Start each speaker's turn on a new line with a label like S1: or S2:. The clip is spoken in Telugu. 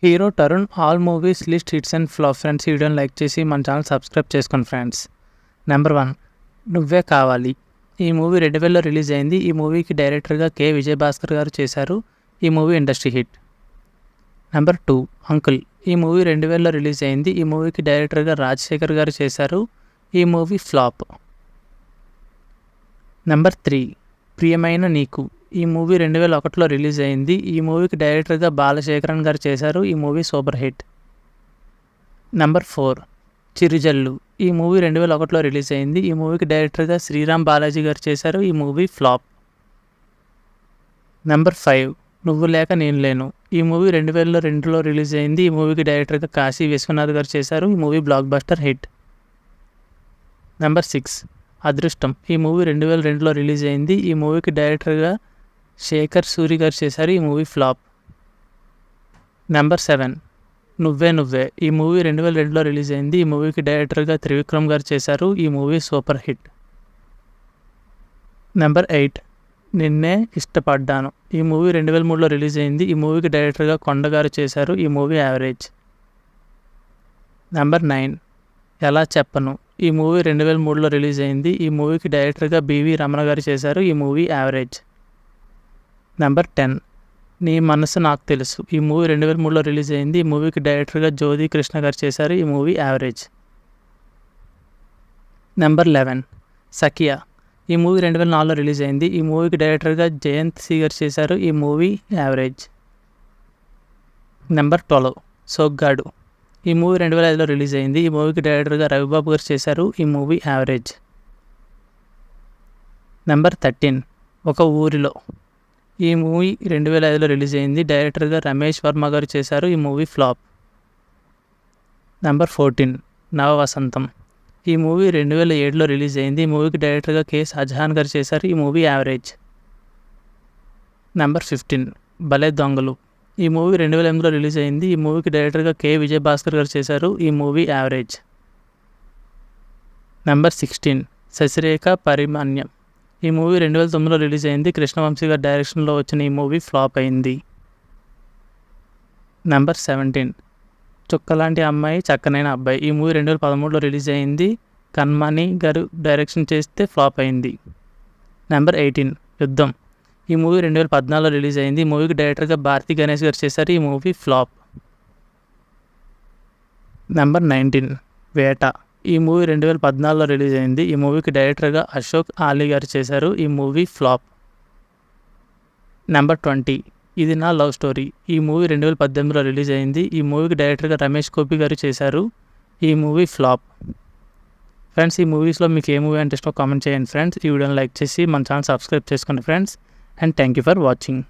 S1: Hero Tarun all movies list hits and flop. Friends ఈ వీడియోని లైక్ చేసి మన ఛానల్ సబ్స్క్రైబ్ చేసుకోండి ఫ్రెండ్స్. నెంబర్ 1 నువ్వే కావాలి. ఈ మూవీ 2000లో రిలీజ్ అయింది. ఈ మూవీకి డైరెక్టర్గా కె విజయభాస్కర్ గారు చేశారు. ఈ movie industry hit. Number 2 uncle. ఈ మూవీ 2000లో రిలీజ్ అయింది. ఈ మూవీకి డైరెక్టర్గా రాజశేఖర్ గారు చేశారు. ఈ మూవీ ఫ్లాప్. నెంబర్ 3 ప్రియమైన నీకు. ఈ మూవీ 2001లో రిలీజ్ అయింది. ఈ మూవీకి డైరెక్టర్గా బాలశేఖరన్ గారు చేశారు. ఈ మూవీ సూపర్ హిట్. నెంబర్ 4 చిరుజల్లు. ఈ మూవీ 2001లో రిలీజ్ అయింది. ఈ మూవీకి డైరెక్టర్గా శ్రీరామ్ బాలాజీ గారు చేశారు. ఈ మూవీ ఫ్లాప్. నెంబర్ 5 నువ్వు లేక నేను లేను. ఈ మూవీ 2002లో రిలీజ్ అయింది. ఈ మూవీకి డైరెక్టర్గా కాశీ విశ్వనాథ్ గారు చేశారు. ఈ movie block buster hit. Number 6 అదృష్టం. ఈ మూవీ 2002లో రిలీజ్ అయింది. ఈ మూవీకి డైరెక్టర్గా శేఖర్ సూరి గారు చేశారు. ఈ మూవీ ఫ్లాప్. నెంబర్ 7 నువ్వే నువ్వే. ఈ మూవీ 2002లో రిలీజ్ అయింది. ఈ మూవీకి డైరెక్టర్గా త్రివిక్రమ్ గారు చేశారు. ఈ మూవీ సూపర్ హిట్. నెంబర్ 8 నిన్నే ఇష్టపడ్డాను. ఈ మూవీ 2003లో రిలీజ్ అయింది. ఈ మూవీకి డైరెక్టర్గా కొండ గారు చేశారు. ఈ మూవీ యావరేజ్. నెంబర్ 9 ఎలా చెప్పను. ఈ మూవీ 2003లో రిలీజ్ అయింది. ఈ మూవీకి డైరెక్టర్గా బివి రమణ గారు చేశారు. ఈ మూవీ యావరేజ్. నెంబర్ 10 నీ మనసు నాకు తెలుసు. ఈ మూవీ 2003లో రిలీజ్ అయింది. ఈ మూవీకి డైరెక్టర్గా జ్యోతి కృష్ణ గారు చేశారు. ఈ మూవీ యావరేజ్. నెంబర్ 11 సఖియా. ఈ మూవీ 2004లో రిలీజ్ అయింది. ఈ మూవీకి డైరెక్టర్గా జయంత్ సి గారు చేశారు. ఈ మూవీ యావరేజ్. నెంబర్ 12 సోగ్గాడు. ఈ మూవీ 2005లో రిలీజ్ అయింది. ఈ మూవీకి డైరెక్టర్గా రవిబాబు గారు చేశారు. ఈ మూవీ యావరేజ్. నెంబర్ 13 ఒక ఊరిలో. ఈ మూవీ 2005లో రిలీజ్ అయింది. డైరెక్టర్గా రమేష్ వర్మ గారు చేశారు. ఈ మూవీ ఫ్లాప్. నెంబర్ 14 నవ వసంతం. ఈ మూవీ 2007లో రిలీజ్ అయింది. ఈ మూవీకి డైరెక్టర్గా కె షాజహాన్ గారు చేశారు. ఈ మూవీ యావరేజ్. నెంబర్ 15 భలే దొంగలు. ఈ మూవీ 2008లో రిలీజ్ అయింది. ఈ మూవీకి డైరెక్టర్గా కె విజయభాస్కర్ గారు చేశారు. ఈ మూవీ యావరేజ్. నెంబర్ 16 శశిరేఖ పరిమాణ్యం. ఈ మూవీ 2009లో రిలీజ్ అయింది. కృష్ణవంశీ గారి డైరెక్షన్లో వచ్చిన ఈ మూవీ ఫ్లాప్ అయింది. నెంబర్ 17 చుక్కలాంటి అమ్మాయి చక్కనైన అబ్బాయి. ఈ మూవీ 2013లో రిలీజ్ అయింది. కన్మణి గారు డైరెక్షన్ చేస్తే ఫ్లాప్ అయింది. నెంబర్ 18 యుద్ధం. ఈ మూవీ 2014లో రిలీజ్ అయింది. ఈ మూవీకి డైరెక్టర్గా భారతి గణేష్ గారు చేశారు. ఈ మూవీ ఫ్లాప్. నెంబర్ 19 వేట. ఈ మూవీ 2014లో రిలీజ్ అయింది. ఈ మూవీకి డైరెక్టర్గా అశోక్ ఆలీ గారు చేశారు. ఈ మూవీ ఫ్లాప్. నెంబర్ 20 ఇది నా లవ్ స్టోరీ. ఈ మూవీ 2018లో రిలీజ్ అయింది. ఈ మూవీకి డైరెక్టర్గా రమేష్ గోపి గారు చేశారు. ఈ మూవీ ఫ్లాప్. ఫ్రెండ్స్ ఈ మూవీస్లో మీకు ఏ మూవీ అంటే ఇష్టమో కామెంట్ చేయండి ఫ్రెండ్స్. ఈ వీడియోని లైక్ చేసి మన ఛానల్ సబ్స్క్రైబ్ చేసుకోండి friends. And thank you for watching.